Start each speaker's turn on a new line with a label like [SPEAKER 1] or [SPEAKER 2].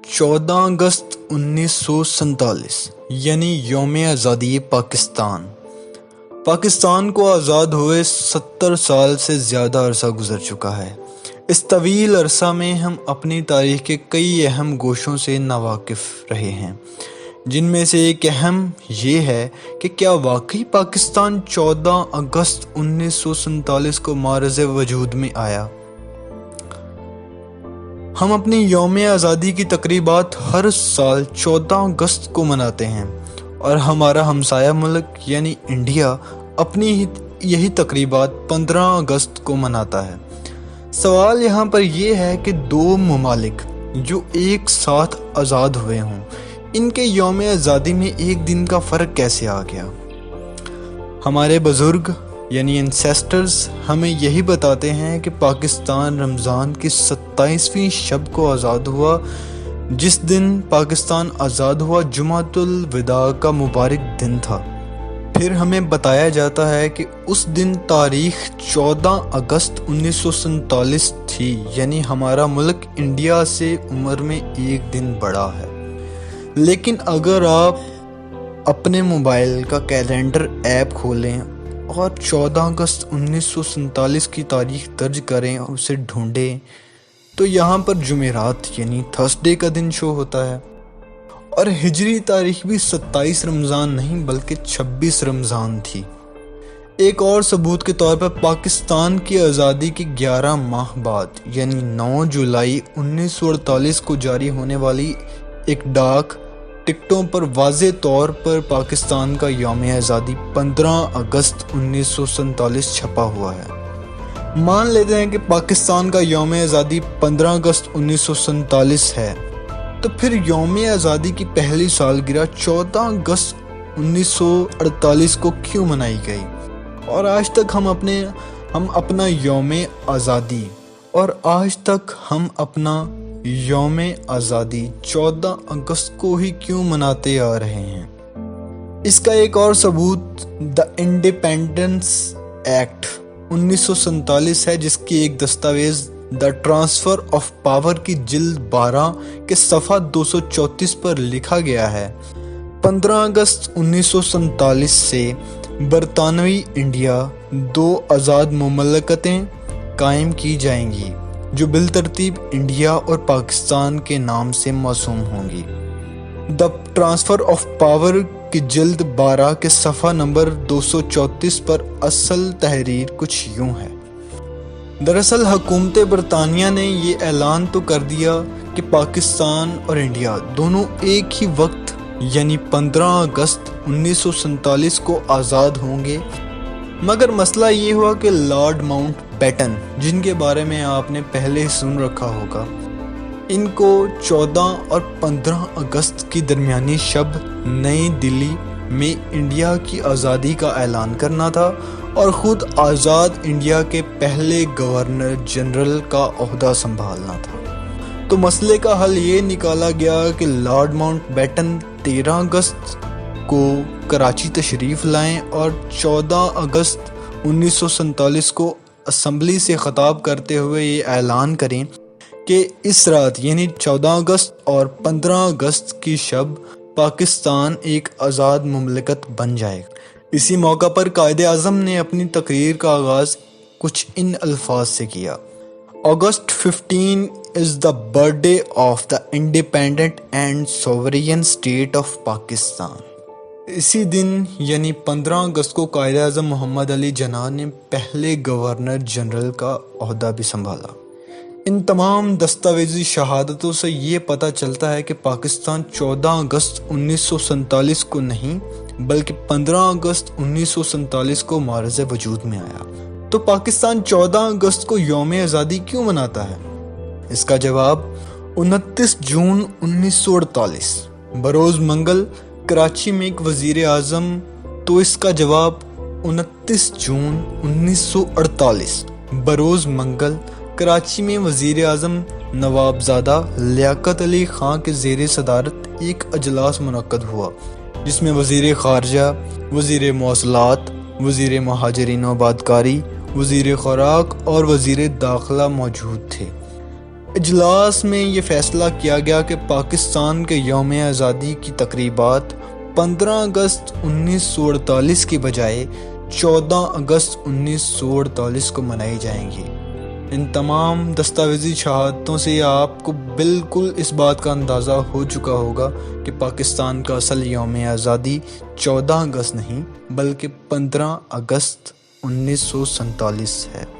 [SPEAKER 1] 14 اگست 1947 یعنی یوم آزادی پاکستان۔ پاکستان کو آزاد ہوئے 70 سال سے زیادہ عرصہ گزر چکا ہے۔ اس طویل عرصہ میں ہم اپنی تاریخ کے کئی اہم گوشوں سے ناواقف رہے ہیں، جن میں سے ایک اہم یہ ہے کہ کیا واقعی پاکستان 14 اگست 1947 کو معرض وجود میں آیا؟ ہم اپنی یوم آزادی کی تقریبات ہر سال 14 اگست کو مناتے ہیں، اور ہمارا ہمسایہ ملک یعنی انڈیا اپنی یہی تقریبات 15 اگست کو مناتا ہے۔ سوال یہاں پر یہ ہے کہ دو ممالک جو ایک ساتھ آزاد ہوئے ہوں، ان کے یوم آزادی میں ایک دن کا فرق کیسے آ گیا؟ ہمارے بزرگ یعنی انسیسٹرز ہمیں یہی بتاتے ہیں کہ پاکستان رمضان کی 27ویں شب کو آزاد ہوا۔ جس دن پاکستان آزاد ہوا جمعۃ الوداع کا مبارک دن تھا۔ پھر ہمیں بتایا جاتا ہے کہ اس دن تاریخ 14 اگست 1947 تھی، یعنی ہمارا ملک انڈیا سے عمر میں ایک دن بڑا ہے۔ لیکن اگر آپ اپنے موبائل کا کیلنڈر ایپ کھولیں اور 14 اگست 1947 کی تاریخ درج کریں اور اسے ڈھونڈیں تو یہاں پر جمعرات یعنی تھرسڈے کا دن شو ہوتا ہے، اور ہجری تاریخ بھی 27 رمضان نہیں بلکہ 26 رمضان تھی۔ ایک اور ثبوت کے طور پر پاکستان کی آزادی کے 11 ماہ بعد یعنی 9 جولائی 1948 کو جاری ہونے والی ایک ڈاک ٹکٹوں پر واضح طور پر پاکستان کا یوم آزادی 15 اگست 1947 چھپا ہوا ہے۔ مان لیتے ہیں کہ پاکستان کا یوم آزادی 15 اگست 1947 ہے، تو پھر یوم آزادی کی پہلی سالگرہ 14 اگست 1948 کو کیوں منائی گئی؟ اور آج تک ہم اپنا یوم آزادی 14 اگست کو ہی کیوں مناتے آ رہے ہیں؟ اس کا ایک اور ثبوت دا انڈیپینڈنس ایکٹ 1947 ہے، جس کی ایک دستاویز دا ٹرانسفر آف پاور کی جلد 12 کے صفحہ 234 پر لکھا گیا ہے۔ 15 اگست 1947 سے برطانوی انڈیا 2 آزاد مملکتیں قائم کی جائیں گی، جو بالترتیب انڈیا اور پاکستان کے نام سے موسوم ہوں گی۔ دا ٹرانسفر آف پاور کی جلد 12 کے صفحہ نمبر 234 پر اصل تحریر کچھ یوں ہے۔ دراصل حکومت برطانیہ نے یہ اعلان تو کر دیا کہ پاکستان اور انڈیا دونوں ایک ہی وقت یعنی 15 اگست 1947 کو آزاد ہوں گے، مگر مسئلہ یہ ہوا کہ لارڈ ماؤنٹ بیٹن، جن کے بارے میں آپ نے پہلے سن رکھا ہوگا، ان کو 14 اور 15 اگست کی درمیانی شب نئی دلی میں انڈیا کی آزادی کا اعلان کرنا تھا اور خود آزاد انڈیا کے پہلے گورنر جنرل کا عہدہ سنبھالنا تھا۔ تو مسئلے کا حل یہ نکالا گیا کہ لارڈ ماؤنٹ بیٹن 13 اگست کو کراچی تشریف لائیں اور 14 اگست 1947 کو اسمبلی سے خطاب کرتے ہوئے یہ اعلان کریں کہ اس رات یعنی 14 اگست اور 15 اگست کی شب پاکستان ایک آزاد مملکت بن جائے گا۔ اسی موقع پر قائد اعظم نے اپنی تقریر کا آغاز کچھ ان الفاظ سے کیا: August 15 is the birthday of the independent and sovereign state of Pakistan۔ اسی دن یعنی 15 اگست کو قائد اعظم محمد علی جناح نے پہلے گورنر جنرل کا عہدہ بھی سنبھالا۔ ان تمام دستاویزی شہادتوں سے یہ پتہ چلتا ہے کہ پاکستان 14 اگست 1947 کو نہیں بلکہ 15 اگست 1947 کو معرض وجود میں آیا۔ تو پاکستان 14 اگست کو یوم آزادی کیوں مناتا ہے؟ اس کا جواب 29 جون 1948 بروز منگل کراچی میں ایک وزیر اعظم۔ تو اس کا جواب 29 جون 1948 بروز منگل کراچی میں وزیر اعظم نواب زادہ لیاقت علی خان کے زیر صدارت ایک اجلاس منعقد ہوا، جس میں وزیر خارجہ، وزیر مواصلات، وزیر مہاجرین و آبادکاری، وزیر خوراک اور وزیر داخلہ موجود تھے۔ اجلاس میں یہ فیصلہ کیا گیا کہ پاکستان کے یوم آزادی کی تقریبات 15 اگست 1948 کی بجائے 14 اگست 1948 کو منائی جائیں گی۔ ان تمام دستاویزی شہادتوں سے آپ کو بالکل اس بات کا اندازہ ہو چکا ہوگا کہ پاکستان کا اصل یوم آزادی 14 اگست نہیں بلکہ 15 اگست 1947 ہے۔